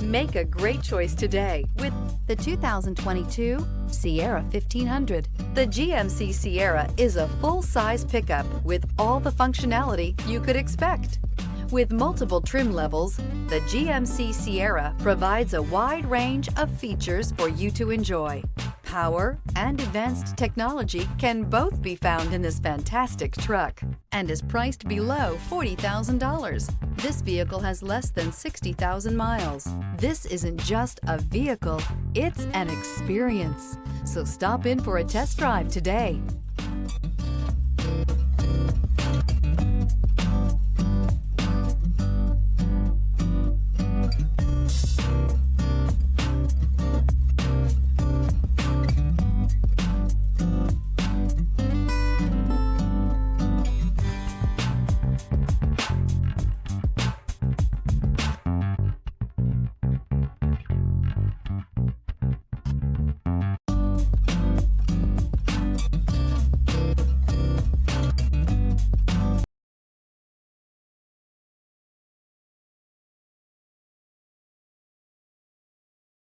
Make a great choice today with the 2022 Sierra 1500. The GMC Sierra is a full-size pickup with all the functionality you could expect. With multiple trim levels, the GMC Sierra provides a wide range of features for you to enjoy. Power and advanced technology can both be found in this fantastic truck and is priced below $40,000. This vehicle has less than 60,000 miles. This isn't just a vehicle, it's an experience. So stop in for a test drive today.